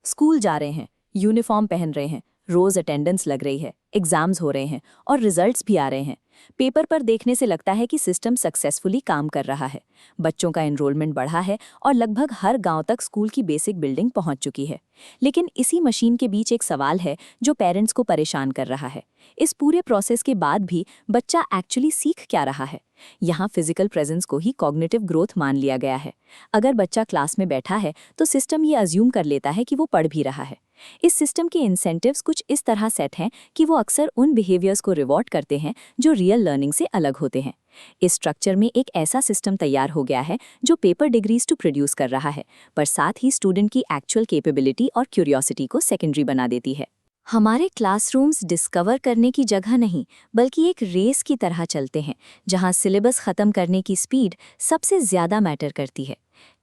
School जा रहे हैं, यूनिफॉर्म पहन रहे हैं, रोज अटेंडेंस लग रही है, एग्जाम्स हो रहे हैं और रिजल्ट्स भी आ रहे हैं। पेपर पर देखने से लगता है कि सिस्टम सक्सेसफुली काम कर रहा है। बच्चों का एनरोलमेंट बढ़ा है और लगभग हर गांव तक स्कूल की बेसिक बिल्डिंग पहुंच चुकी है। लेकिन इसी मशीन के बीच एक सवाल है जो पेरेंट्स को परेशान कर रहा है। इस पूरे प्रोसेस के बाद भी बच्चा एक्चुअली सीख क्या रहा है? यहाँ फिजिकल प्रेजेंस को ही कॉग्निटिव ग्रोथ मान लिया गया है। अगर बच्चा क्लास में बैठा है तो सिस्टम ये अज्यूम कर लेता है कि वो पढ़ भी रहा है। इस सिस्टम के इंसेंटिव्स कुछ इस तरह सेट हैं कि वो अक्सर उन बिहेवियर्स को रिवॉर्ड करते हैं जो रियल लर्निंग से अलग होते हैं। इस स्ट्रक्चर में एक ऐसा सिस्टम तैयार हो गया है जो पेपर डिग्रीज टू प्रोड्यूस कर रहा है, पर साथ ही स्टूडेंट की एक्चुअल कैपेबिलिटी और क्यूरियोसिटी को सेकेंडरी बना देती है। हमारे क्लासरूम्स डिस्कवर करने की जगह नहीं, बल्कि एक रेस की तरह चलते हैं, जहां सिलेबस खत्म करने की स्पीड सबसे ज्यादा मैटर करती है।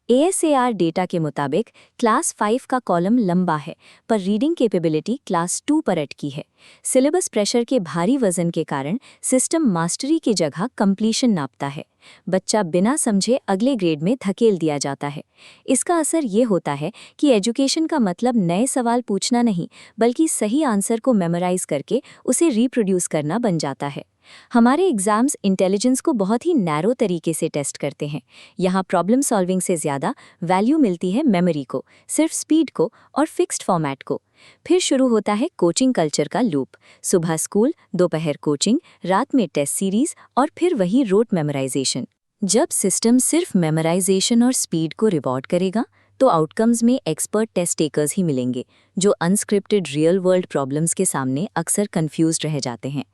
ASAR डेटा के मुताबिक क्लास 5 का कॉलम लंबा है, पर रीडिंग कैपेबिलिटी क्लास 2 पर अटकी है। सिलेबस प्रेशर के भारी वजन के कारण सिस्टम मास्टरी की जगह कंप्लीशन नापता है। बच्चा बिना समझे अगले ग्रेड में धकेल दिया जाता है। इसका असर ये होता है कि एजुकेशन का मतलब नए सवाल पूछना नहीं, बल्कि सही आंसर को मेमोराइज करके उसे रिप्रोड्यूस करना बन जाता है। हमारे एग्जाम्स इंटेलिजेंस को बहुत ही नैरो तरीके से टेस्ट करते हैं। यहाँ प्रॉब्लम सॉल्विंग से ज़्यादा वैल्यू मिलती है मेमोरी को, सिर्फ स्पीड को और फिक्स्ड फॉर्मेट को। फिर शुरू होता है कोचिंग कल्चर का लूप। सुबह स्कूल, दोपहर कोचिंग, रात में टेस्ट सीरीज और फिर वही रोट मेमोराइजेशन। जब सिस्टम सिर्फ मेमोराइजेशन और स्पीड को रिवॉर्ड करेगा तो आउटकम्स में एक्सपर्ट टेस्ट टेकर्स ही मिलेंगे, जो अनस्क्रिप्टेड रियल वर्ल्ड प्रॉब्लम्स के सामने अक्सर कंफ्यूज्ड रह जाते हैं।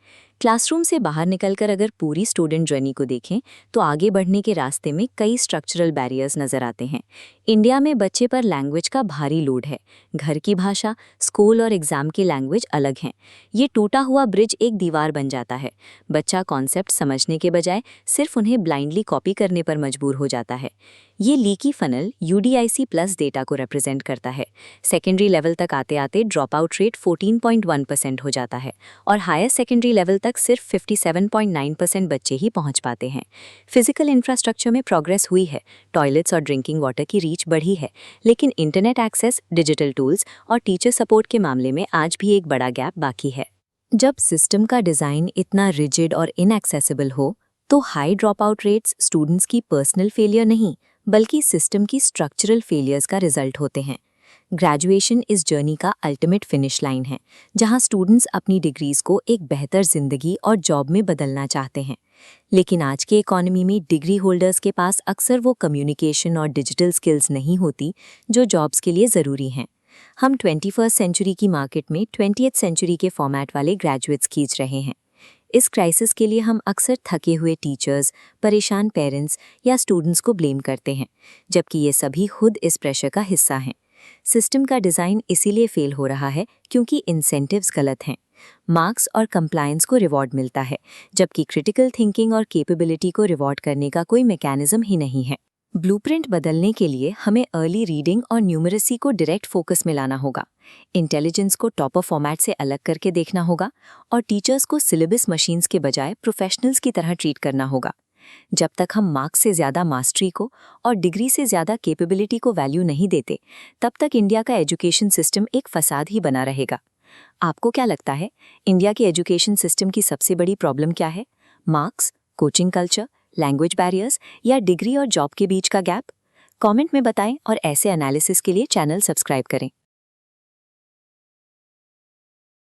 क्लासरूम से बाहर निकलकर अगर पूरी स्टूडेंट जर्नी को देखें तो आगे बढ़ने के रास्ते में कई स्ट्रक्चरल बैरियर्स नजर आते हैं। इंडिया में बच्चे पर लैंग्वेज का भारी लोड है। घर की भाषा, स्कूल और एग्जाम की लैंग्वेज अलग हैं। ये टूटा हुआ ब्रिज एक दीवार बन जाता है। बच्चा कॉन्सेप्ट समझने के बजाय सिर्फ उन्हें ब्लाइंडली कॉपी करने पर मजबूर हो जाता है। ये leaky funnel UDIC plus data को रिप्रेजेंट करता है। सेकेंडरी लेवल तक आते आते ड्रॉप आउट रेट 14.1% हो जाता है और हायर सेकेंडरी लेवल तक सिर्फ 57.9% बच्चे ही पहुंच पाते हैं। फिजिकल इंफ्रास्ट्रक्चर में प्रोग्रेस हुई है, टॉयलेट्स और ड्रिंकिंग वाटर की रीच बढ़ी है, लेकिन इंटरनेट एक्सेस, डिजिटल टूल्स और टीचर सपोर्ट के मामले में आज भी एक बड़ा गैप बाकी है। जब सिस्टम का डिज़ाइन इतना रिजिड और इनएक्सेसिबल हो तो high drop out rates students की पर्सनल फेलियर नहीं, बल्कि सिस्टम की स्ट्रक्चरल फेलियर्स का रिजल्ट होते हैं। ग्रेजुएशन इस जर्नी का अल्टीमेट फिनिश लाइन है, जहां स्टूडेंट्स अपनी डिग्रीज को एक बेहतर जिंदगी और जॉब में बदलना चाहते हैं। लेकिन आज के इकोनॉमी में डिग्री होल्डर्स के पास अक्सर वो कम्युनिकेशन और डिजिटल स्किल्स नहीं होती जो जॉब्स के लिए ज़रूरी हैं। हम 21st सेंचुरी की मार्केट में 20th सेंचुरी के फॉर्मेट वाले ग्रेजुएट्स खींच रहे हैं। इस क्राइसिस के लिए हम अक्सर थके हुए टीचर्स, परेशान पेरेंट्स या स्टूडेंट्स को ब्लेम करते हैं, जबकि ये सभी खुद इस प्रेशर का हिस्सा हैं। सिस्टम का डिज़ाइन इसीलिए फेल हो रहा है क्योंकि इंसेंटिव्स गलत हैं। मार्क्स और कंप्लायंस को रिवॉर्ड मिलता है, जबकि क्रिटिकल थिंकिंग और कैपेबिलिटी को रिवॉर्ड करने का कोई मैकेनिज्म ही नहीं है। ब्लूप्रिंट बदलने के लिए हमें अर्ली रीडिंग और न्यूमरेसी को डायरेक्ट फोकस में लाना होगा, इंटेलिजेंस को टॉपर फॉर्मेट से अलग करके देखना होगा और टीचर्स को सिलेबस मशीन्स के बजाय प्रोफेशनल्स की तरह ट्रीट करना होगा। जब तक हम मार्क्स से ज़्यादा मास्टरी को और डिग्री से ज़्यादा कैपेबिलिटी को वैल्यू नहीं देते, तब तक इंडिया का एजुकेशन सिस्टम एक फसाद ही बना रहेगा। आपको क्या लगता है, इंडिया के एजुकेशन सिस्टम की सबसे बड़ी प्रॉब्लम क्या है? Marks, coaching culture, language barriers या डिग्री और जॉब के बीच का गैप? कमेंट में बताएं और ऐसे एनालिसिस के लिए चैनल सब्सक्राइब करें।